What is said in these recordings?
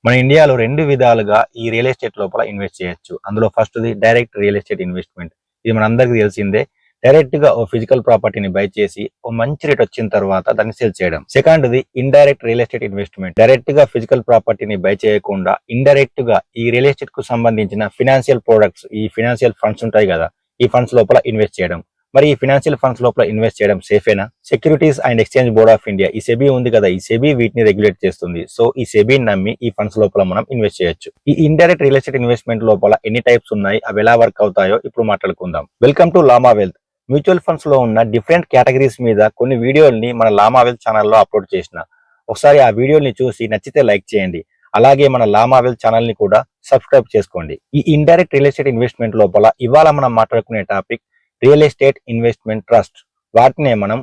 మన ఇండియాలో 2 విధాలుగా ఈ రియల్ ఎస్టేట్ లోపల ఇన్వెస్ట్ చేయొచ్చు. అందులో ఫస్ట్‌ది డైరెక్ట్ రియల్ ఎస్టేట్ ఇన్వెస్ట్‌మెంట్. ఇది మనందరికీ తెలిసిందే. డైరెక్ట్‌గా ఓ ఫిజికల్ ప్రాపర్టీని బై చేసి ఓ మంచి రేట్ వచ్చిన తర్వాత దాన్ని సేల్ చేయడం. సెకండ్‌ది ఇండైరెక్ట్ రియల్ ఎస్టేట్ ఇన్వెస్ట్‌మెంట్. డైరెక్ట్‌గా ఫిజికల్ ప్రాపర్టీని బై చేయకుండా ఇండైరెక్ట్‌గా ఈ రియల్ ఎస్టేట్‌కు సంబంధించిన ఫినాన్షియల్ ప్రొడక్ట్స్, ఈ ఫినాన్షియల్ ఫండ్స్ ఉంటాయి గదా! ఈ ఫండ్స్ లోపల ఇన్వెస్ట్ చేయడం. మరి ఈ ఫినాన్షియల్ ఫండ్స్ లోపల ఇన్వెస్ట్ చేయడం సేఫేనా? Securities and exchange board of India, ఈ సెబీ ఉంది కదా, ఈ సెబీ వీటిని రెగ్యులేట్ చేస్తుంది. సో ఈ సెబీని నమ్మి ఈ ఫండ్స్ లోపల మనం ఇన్వెస్ట్ చేయొచ్చు. ఈ ఇండైరెక్ట్ రియల్ ఎస్టేట్ ఇన్వెస్ట్మెంట్ లోపల ఎన్ని టైప్స్ ఉన్నాయి, అవి ఎలా వర్క్ అవుతాయో ఇప్పుడు మాట్లాడుకుందాం. Welcome to Lama Wealth. Mutual funds లో ఉన్న డిఫరెంట్ కేటగిరీస్ మీద కొన్ని వీడియోల్ని మన లామా వెల్త్ ఛానల్లో అప్లోడ్ చేసిన. ఒకసారి ఆ వీడియోల్ని చూసి నచ్చితే లైక్ చేయండి. అలాగే మన లామా వెల్త్ ఛానల్ ని కూడా సబ్స్క్రైబ్ చేసుకోండి. ఈ ఇండైరెక్ట్ రియల్ ఎస్టేట్ ఇన్వెస్ట్మెంట్ లోపల ఇవాళ మనం మాట్లాడుకునే topic real estate investment trust. వాటినే మనం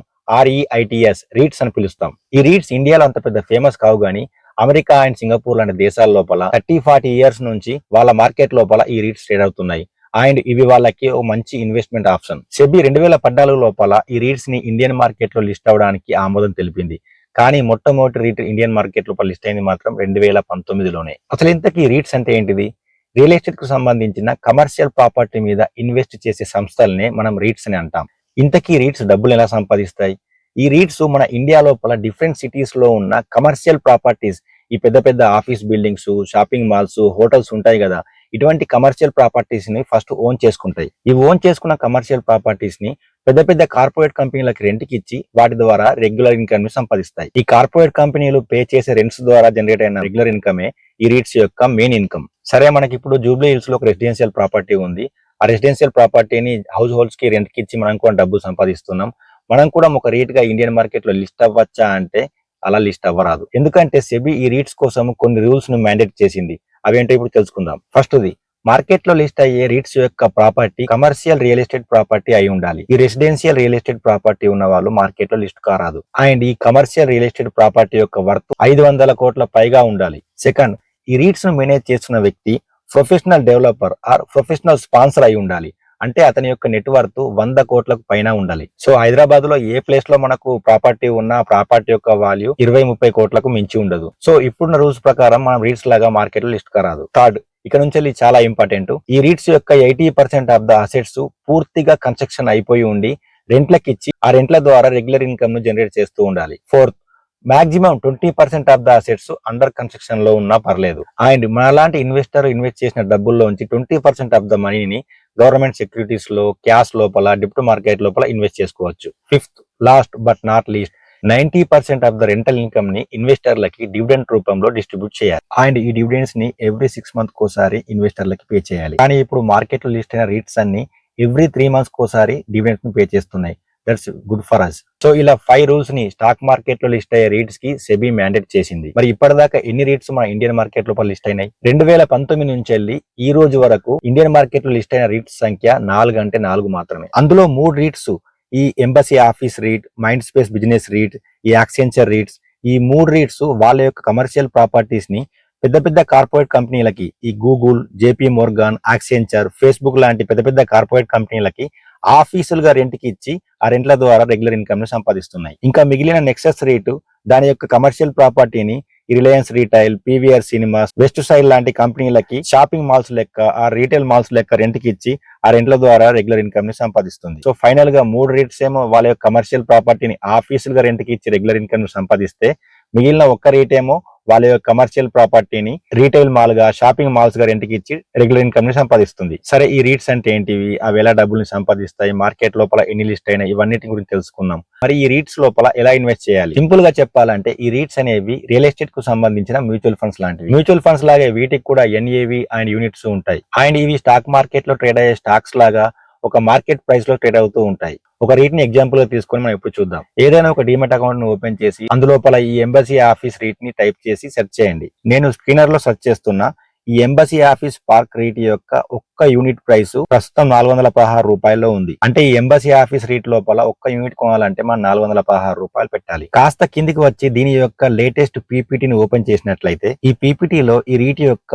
REITs రీట్స్ అని పిలుస్తాం. ఈ రీట్స్ ఇండియాలో అంత పెద్ద ఫేమస్ కావు గానీ అమెరికా అండ్ సింగపూర్ లాంటి దేశాల లోపల 30-40 ఇయర్స్ నుంచి వాళ్ళ మార్కెట్ లోపల ఈ రీట్స్ ట్రేడ్ అవుతున్నాయి. అండ్ ఇవి వాళ్ళకి ఓ మంచి ఇన్వెస్ట్మెంట్ ఆప్షన్. సెబీ 2014 లోపల ఈ రీట్స్ ని ఇండియన్ మార్కెట్ లో లిస్ట్ అవడానికి ఆమోదం తెలిపింది. కానీ మొట్టమొదటి రీట్ ఇండియన్ మార్కెట్ లోపల లిస్ట్ అయింది మాత్రం 2019లోనే. అసలు ఇంతకీ రీట్స్ అంటే ఏంటిది? రియల్ ఎస్టేట్ కు సంబంధించిన కమర్షియల్ ప్రాపర్టీ మీద ఇన్వెస్ట్ చేసే సంస్థలనే మనం రీట్స్ అని అంటాం. ఇంతకీ రీట్స్ డబ్బులు ఎలా సంపాదిస్తాయి? ఈ రీట్స్ మన ఇండియా లోపల డిఫరెంట్ సిటీస్ లో ఉన్న కమర్షియల్ ప్రాపర్టీస్, ఈ పెద్ద పెద్ద office buildings, shopping malls, hotels ఉంటాయి కదా, ఇటువంటి కమర్షియల్ ప్రాపర్టీస్ ని ఫస్ట్ ఓన్ చేసుకుంటాయి. ఈ ఓన్ చేసుకున్న కమర్షియల్ ప్రాపర్టీస్ ని పెద్ద పెద్ద కార్పొరేట్ కంపెనీలకు రెంట్కి ఇచ్చి వాటి ద్వారా రెగ్యులర్ ఇన్కమ్ ని సంపాదిస్తాయి. ఈ కార్పొరేట్ కంపెనీలు పే చేసే రెంట్స్ ద్వారా జనరేట్ అయిన రెగ్యులర్ ఇన్కమే ఈ రీట్స్ యొక్క మెయిన్ ఇన్కమ్. సరే, మనకి ఇప్పుడు జూబ్లీ హిల్స్ లో ఒక రెసిడెన్షియల్ ప్రాపర్టీ ఉంది. ఆ రెసిడెన్షియల్ ప్రాపర్టీని హౌస్ హోల్డ్స్ కి రెంట్ కి ఇచ్చి మనం కూడా డబ్బు సంపాదిస్తున్నాం. మనం కూడా ఒక రీట్ గా ఇండియన్ మార్కెట్ లో లిస్ట్ అవ్వచ్చా అంటే అలా లిస్ట్ అవ్వరాదు. ఎందుకంటే సెబీ ఈ రీట్స్ కోసం కొన్ని రూల్స్ ను మ్యాండేట్ చేసింది. అవేంటో ఇప్పుడు తెలుసుకుందాం. ఫస్ట్ది, మార్కెట్ లో లిస్ట్ అయ్యే రీట్స్ యొక్క property commercial real estate property అయి ఉండాలి. ఈ రెసిడెన్షియల్ రియల్ ఎస్టేట్ ప్రాపర్టీ ఉన్న వాళ్ళు మార్కెట్ లో లిస్ట్ కారాదు. అండ్ ఈ కమర్షియల్ రియల్ ఎస్టేట్ ప్రాపర్టీ యొక్క వర్త్ 500 కోట్ల పైగా ఉండాలి. సెకండ్, ఈ రీట్స్ ను మేనేజ్ చేస్తున్న వ్యక్తి professional developer are professional sponsor అయి ఉండాలి. అంటే అతని యొక్క నెట్వర్త్ 100 కోట్లకు పైన ఉండాలి. సో హైదరాబాద్ లో ఏ ప్లేస్ లో మనకు ప్రాపర్టీ ఉన్నా ప్రాపర్టీ యొక్క వాల్యూ 20-30 కోట్లకు మించి ఉండదు. సో ఇప్పుడున్న రూల్స్ ప్రకారం మనం రీట్స్ లాగా మార్కెట్ లో లిస్ట్ కారాదు. థర్డ్, ఇక్కడ నుంచి చాలా ఇంపార్టెంట్, ఈ రీట్స్ యొక్క 80% ఆఫ్ ద అసెట్స్ పూర్తిగా కన్స్ట్రక్షన్ అయిపోయి ఉండి రెంట్లకు ఇచ్చి ఆ రెంట్ల ద్వారా రెగ్యులర్ ఇన్కమ్ ను జనరేట్ చేస్తూ ఉండాలి. Fourth, maximum 20% of the assets under construction లో ఉన్నా పర్లేదు. అండ్ మనలాంటి ఇన్వెస్టర్ ఇన్వెస్ట్ చేసిన డబ్బుల్లో నుంచి 20% ఆఫ్ ద మనీని గవర్నమెంట్ సెక్యూరిటీస్ లో, క్యాష్ లోపల, డిప్ట్ మార్కెట్ లోపల ఇన్వెస్ట్ చేసుకోవచ్చు. Fifth, last but not least, 90% of the rental income ని ఇన్వెస్టర్లకి డివిడెండ్ రూపంలో డిస్ట్రిబ్యూట్ చేయాలి. అండ్ ఈ డివిడెండ్స్ ని ఎవ్రీ 6 మంత్స్ కోసారి ఇన్వెస్టర్లకి పే చేయాలి. కానీ ఇప్పుడు మార్కెట్ లో లిస్ట్ అయిన రీట్స్ అన్ని ఎవ్రీ 3 మంత్స్ కోసారి డివిడెండ్స్ ని పే చేస్తున్నాయి. That's good for us. So ఇలా 5 రూల్స్ ని స్టాక్ మార్కెట్ లో లిస్ట్ అయ్యే రీట్స్ కి సెబీ మ్యాండేట్ చేసింది. మరి ఇప్పటిదాకా ఎన్ని రీట్స్ మన ఇండియన్ మార్కెట్ లోపల లిస్ట్ అయినాయి? 2019 నుంచి వెళ్ళి ఈ రోజు వరకు ఇండియన్ మార్కెట్ లో లిస్ట్ అయిన రీట్స్ సంఖ్య 4 మాత్రమే. అందులో 3 రీట్స్, ఈ Embassy office REIT, Mindspace business REIT, ఈ యాక్సెంచర్ రీట్స్, ఈ 3 రీట్స్ వాళ్ళ యొక్క కమర్షియల్ ప్రాపర్టీస్ ని పెద్ద పెద్ద కార్పొరేట్ కంపెనీలకి, ఈ Google, JP Morgan, Accenture, Facebook లాంటి పెద్ద పెద్ద కార్పొరేట్ కంపెనీలకి ఆఫీసులుగా రెంట్కి ఇచ్చి ఆ రెంట్ల ద్వారా రెగ్యులర్ ఇన్కమ్ ని సంపాదిస్తున్నాయి. ఇంకా మిగిలిన నెక్సస్ రేటు దాని యొక్క కమర్షియల్ ప్రాపర్టీని Reliance retail, PVR cinemas, west side లాంటి కంపెనీలకి షాపింగ్ మాల్స్ లెక్క, ఆ రీటైల్ మాల్స్ లెక్క రెంట్కి ఇచ్చి ఆ రెంట్ల ద్వారా రెగ్యులర్ ఇన్కమ్ ని సంపాదిస్తుంది. సో ఫైనల్ గా 3 రీట్స్ ఏమో వాళ్ళ యొక్క కమర్షియల్ ప్రాపర్టీని ఆఫీసులుగా రెంట్కి ఇచ్చి రెగ్యులర్ ఇన్కమ్ ని సంపాదిస్తే, మిగిలిన ఒక్క రీట్ ఏమో వాళ్ళ యొక్క కమర్షియల్ ప్రాపర్టీని రీటైల్ మాల్ గా, షాపింగ్ మాల్స్ గా రెంట్కి ఇచ్చి రెగ్యులర్ ఇన్కమ్ ని సంపాదిస్తుంది. సరే, ఈ రీట్స్ అంటే ఏంటివి, అవి ఎలా డబ్బుల్ని సంపాదిస్తాయి, మార్కెట్ లోపల ఎన్ని లిస్ట్ అయినా, ఇవన్నిటి గురించి తెలుసుకుందాం. మరి ఈ రీట్స్ లోపల ఎలా ఇన్వెస్ట్ చేయాలి? సింపుల్ గా చెప్పాలంటే ఈ రీట్స్ అనేవి రియల్ ఎస్టేట్ కు సంబంధించిన మ్యూచువల్ ఫండ్స్ లాంటివి. మ్యూచువల్ ఫండ్స్ లాగే వీటికి కూడా NAV అండ్ యూనిట్స్ ఉంటాయి. అండ్ ఇవి స్టాక్ మార్కెట్ లో ట్రేడ్ అయ్యే స్టాక్స్ లాగా ఒక మార్కెట్ ప్రైస్ లో ట్రేడ్ అవుతూ ఉంటాయి. ఒక రీట్ ని ఎగ్జాంపుల్ గా తీసుకొని మనం ఇప్పుడు చూద్దాం. ఏదైనా ఒక డీమెట్ అకౌంట్ ను ఓపెన్ చేసి అందులోపల ఈ ఎంబసీ ఆఫీస్ రీట్ ని టైప్ చేసి సెర్చ్ చేయండి. నేను స్క్రీనర్ లో సెర్చ్ చేస్తున్నా. ఈ ఎంబసీ ఆఫీస్ పార్క్ రీట్ యొక్క ఒక్క యూనిట్ ప్రైస్ ప్రస్తుతం 416 రూపాయల్లో ఉంది. అంటే ఈ ఎంబసీ ఆఫీస్ రీట్ లోపల ఒక్క యూనిట్ కొనాలంటే మనం 416 రూపాయలు పెట్టాలి. కాస్త కిందికి వచ్చి దీని యొక్క లేటెస్ట్ పీపీటీని ఓపెన్ చేసినట్లయితే ఈ పీపీటీలో ఈ రీట్ యొక్క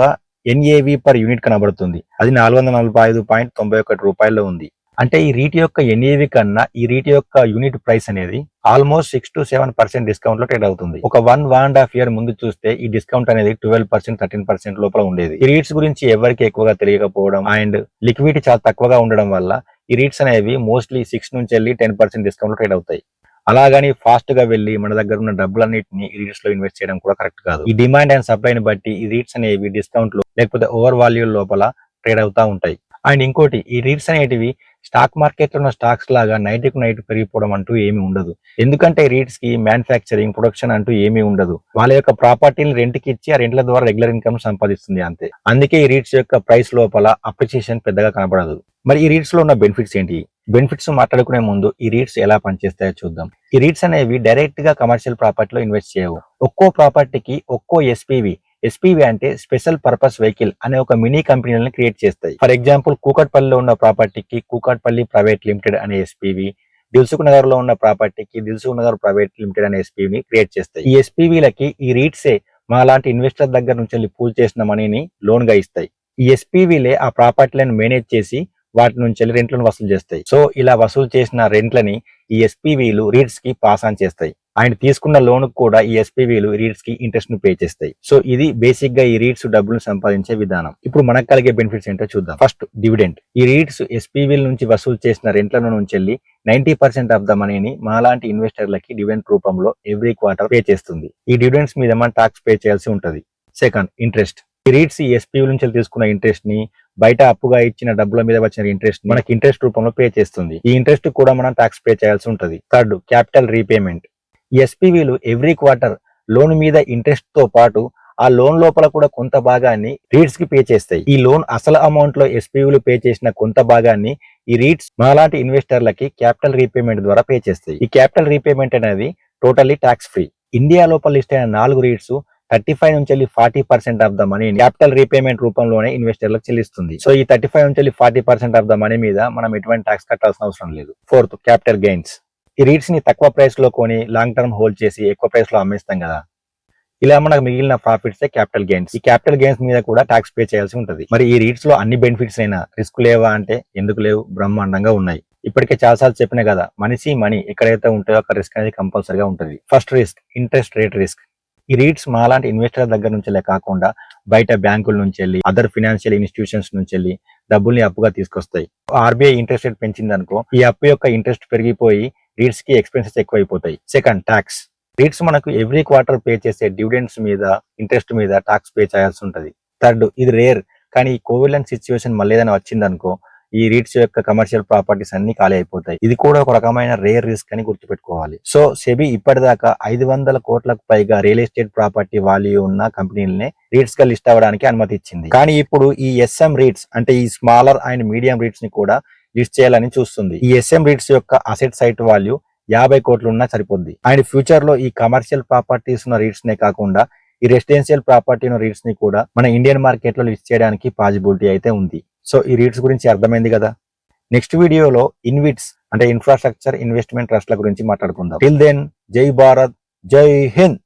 NAV పర్ యూనిట్ కనబడుతుంది. అది 445.91 రూపాయల్లో ఉంది. అంటే ఈ రీట్ యొక్క ఎన్ఏవి కన్నా ఈ రీట్ యొక్క యూనిట్ ప్రైస్ అనేది ఆల్మోస్ట్ 6 to 7% డిస్కౌంట్ లో ట్రేడ్ అవుతుంది. ఒక 1.5 year ముందు చూస్తే ఈ డిస్కౌంట్ అనేది 12%, 13% లోపల ఉండేది. ఈ రీట్స్ గురించి ఎవరికి ఎక్కువగా తెలియకపోవడం అండ్ లిక్విడిటీ చాలా తక్కువగా ఉండడం వల్ల ఈ రీట్స్ అనేవి మోస్ట్లీ 6 నుంచి వెళ్ళి 10% డిస్కౌంట్ లో ట్రేడ్ అవుతాయి. అలాగని ఫాస్ట్ గా వెళ్లి మన దగ్గర ఉన్న డబ్బులన్నింటినీ ఈ రీట్స్ లో ఇన్వెస్ట్ చేయడం కూడా కరెక్ట్ కాదు. ఈ డిమాండ్ అండ్ సప్లైని బట్టి ఈ రీట్స్ అనేవి డిస్కౌంట్ లో లేకపోతే ఓవర్ వాల్యూ లోపల ట్రేడ్ అవుతా ఉంటాయి. అండ్ ఇంకోటి, ఈ రీట్స్ అనేటివి స్టాక్ మార్కెట్ లో ఉన్న స్టాక్స్ లాగా నైట్ కు నైట్ పెరిగిపోవడం అంటూ ఏమీ ఉండదు. ఎందుకంటే రీట్స్ కి మ్యానుఫ్యాక్చరింగ్, ప్రొడక్షన్ అంటూ ఏమీ ఉండదు. వాళ్ళ యొక్క ప్రాపర్టీని రెంట్ కి ఇచ్చి ఆ రెంట్ల ద్వారా రెగ్యులర్ ఇన్కమ్ సంపాదిస్తుంది అంతే. అందుకే ఈ రీట్స్ యొక్క ప్రైస్ లోపల అప్రిసియేషన్ పెద్దగా కనబడదు. మరి ఈ రీట్స్ లో ఉన్న బెనిఫిట్స్ ఏంటి? బెనిఫిట్స్ మాట్లాడుకునే ముందు ఈ రీట్స్ ఎలా పనిచేస్తాయో చూద్దాం. ఈ రీట్స్ అనేవి డైరెక్ట్ గా కమర్షియల్ ప్రాపర్టీలో ఇన్వెస్ట్ చేయవు. ఒక్కో ప్రాపర్టీకి ఒక్కో ఎస్పీవి అంటే స్పెషల్ పర్పస్ వెహికల్ అనే ఒక మినీ కంపెనీలను క్రియేట్ చేస్తాయి. ఫర్ ఎగ్జాంపుల్, కూకట్పల్లిలో ఉన్న ప్రాపర్టీకి కూకట్పల్లి ప్రైవేట్ లిమిటెడ్ అనే ఎస్పీవి, దిల్సుఖ్ నగర్ లో ఉన్న ప్రాపర్టీకి దిల్సుఖ్ నగర్ ప్రైవేట్ లిమిటెడ్ అనే ఎస్పీని క్రియేట్ చేస్తాయి. ఈ ఎస్పీవీలకి ఈ రీట్సే మా లాంటి ఇన్వెస్టర్ దగ్గర నుంచి పూల్ చేసిన మనీని లోన్ గా ఇస్తాయి. ఈ ఎస్పీవీలే ఆ ప్రాపర్టీలను మేనేజ్ చేసి వాటి నుంచి రెంట్లను వసూలు చేస్తాయి. సో ఇలా వసూలు చేసిన రెంట్లని ఈ ఎస్పీవీలు రీట్స్ కి పాస్ ఆన్ చేస్తాయి. అండ్ తీసుకున్న లోన్ కూడా ఈ ఎస్పీవీలు రీట్స్ కి ఇంట్రెస్ట్ ను పే చేస్తాయి. సో ఇది బేసిక్ గా ఈ రీట్స్ డబ్బులు సంపాదించే విధానం. ఇప్పుడు మనకు కలిగే బెనిఫిట్స్ ఏంటో చూద్దాం. First, dividend. ఈ రీట్స్ ఎస్పీవీల నుంచి వసూలు చేసిన రెంట్ల నుంచి 90% ఆఫ్ ద మనీని మాలాంటి ఇన్వెస్టర్లకి డివిడెండ్ రూపంలో ఎవ్రీ క్వార్టర్ పే చేస్తుంది. ఈ డివిడెండ్స్ మీద మనం టాక్స్ పే చేయాల్సి ఉంటది. Second, interest. ఈ రీట్స్ ఈ ఎస్పీవీ నుంచి తీసుకున్న ఇంట్రెస్ట్ ని, బయట అప్పుగా ఇచ్చిన డబ్బుల మీద వచ్చిన ఇంట్రెస్ట్ మనకి ఇంట్రెస్ట్ రూపంలో పే చేస్తుంది. ఈ ఇంట్రెస్ట్ కూడా మనం టాక్స్ పే చేయాల్సి ఉంటది. Third, capital repayment. ఈ ఎస్పీవీలు ఎవ్రీ క్వార్టర్ లోన్ మీద ఇంట్రెస్ట్ తో పాటు ఆ లోన్ లోపల కూడా కొంత భాగాన్ని రీట్స్ కి పే చేస్తాయి. ఈ లోన్ అసలు అమౌంట్ లో ఎస్పీవీలు పే చేసిన కొంత భాగాన్ని ఈ రీట్స్ మాలాంటి ఇన్వెస్టర్లకి క్యాపిటల్ రీపేమెంట్ ద్వారా పే చేస్తాయి. ఈ క్యాపిటల్ రీపేమెంట్ అనేది టోటల్లీ ట్యాక్స్ ఫ్రీ. ఇండియా లోపల లిస్ట్ అయిన 4 రీట్స్ 35 నుంచి 40% of the money capital repayment రూపంలోనే ఇన్వెస్టర్లకు చెల్లిస్తుంది. సో ఈ 35 నుంచి 40% ఆఫ్ ద మనీ మీద మనం ఎటువంటి ట్యాక్స్ కట్టాల్సిన అవసరం లేదు. Fourth, capital gains. ఈ రీట్స్ ని తక్కువ ప్రైస్ లో కొని లాంగ్ టర్మ్ హోల్డ్ చేసి ఎక్కువ ప్రైస్ లో అమ్మేస్తాం కదా, ఇలా మనకు మిగిలిన ప్రాఫిట్స్ క్యాపిటల్ గెయిన్స్. ఈ క్యాపిటల్ గెయిన్స్ మీద కూడా ట్యాక్స్ పే చేయాల్సి ఉంటుంది. మరి ఈ రీట్స్ లో అన్ని బెనిఫిట్స్ అయినా రిస్క్ లేవా అంటే ఎందుకు లేవు, బ్రహ్మాండంగా ఉన్నాయి. ఇప్పటికే చాలాసార్లు చెప్పిన కదా, మనీ ఎక్కడైతే ఉంటాయో అక్కడ రిస్క్ అనేది కంపల్సరీగా ఉంటుంది. First risk, interest rate risk. ఈ రీట్స్ మాలాంటి ఇన్వెస్టర్ దగ్గర నుంచి కాకుండా బయట బ్యాంకుల నుంచి వెళ్ళి, అదర్ ఫినాన్షియల్ ఇన్స్టిట్యూషన్స్ నుంచి వెళ్ళి డబ్బుల్ని అప్పుగా తీసుకొస్తాయి. ఆర్బీఐ ఇంట్రెస్ట్ రేట్ పెంచింది అనుకో, ఈ అప్పు యొక్క ఇంట్రెస్ట్ పెరిగిపోయి రీట్స్ కి ఎక్స్పెన్సెస్ ఎక్కువైపోతాయి. Second, tax. రీట్స్ మనకు ఎవ్రీ క్వార్టర్ పే చేసే డివిడెండ్స్ మీద, ఇంట్రెస్ట్ మీద ట్యాక్స్ పే చేయాల్సి ఉంటుంది. థర్డ్, ఇది రేర్ కానీ ఈ కోవిడ్ సిచ్యువేషన్ మళ్ళీ ఏదైనా వచ్చిందనుకో, ఈ రీట్స్ యొక్క కమర్షియల్ ప్రాపర్టీస్ అన్ని ఖాళీ అయిపోతాయి. ఇది కూడా ఒక రకమైన రేర్ రిస్క్ అని గుర్తుపెట్టుకోవాలి. సో సెబీ ఇప్పటిదాకా 500 కోట్లకు పైగా రియల్ ఎస్టేట్ ప్రాపర్టీ వాల్యూ ఉన్న కంపెనీలనే రీట్స్ గా లిస్ట్ అవ్వడానికి అనుమతి ఇచ్చింది. కానీ ఇప్పుడు ఈ ఎస్ఎం రీట్స్ అంటే ఈ స్మాలర్ అండ్ మీడియం రీట్స్ ని కూడా లిస్ట్ చేయాలని చూస్తుంది. ఈ ఎస్ఎం రీట్స్ యొక్క అసెట్ సైట్ వాల్యూ 50 కోట్లు ఉన్నా సరిపోద్ది. అండ్ ఫ్యూచర్ లో ఈ కమర్షియల్ ప్రాపర్టీస్ ఉన్న రీట్స్ నే కాకుండా ఈ రెసిడెన్షియల్ ప్రాపర్టీ ఉన్న రీట్స్ ని కూడా మన ఇండియన్ మార్కెట్ లో లిస్ట్ చేయడానికి పాసిబిలిటీ అయితే ఉంది. సో ఈ రీట్స్ గురించి అర్థమైంది కదా. నెక్స్ట్ వీడియోలో ఇన్విట్స్ అంటే ఇన్ఫ్రాస్ట్రక్చర్ ఇన్వెస్ట్మెంట్ ట్రస్ట్ల గురించి మాట్లాడుకుందాం. టిల్ దెన్, జై భారత్, జై హింద్.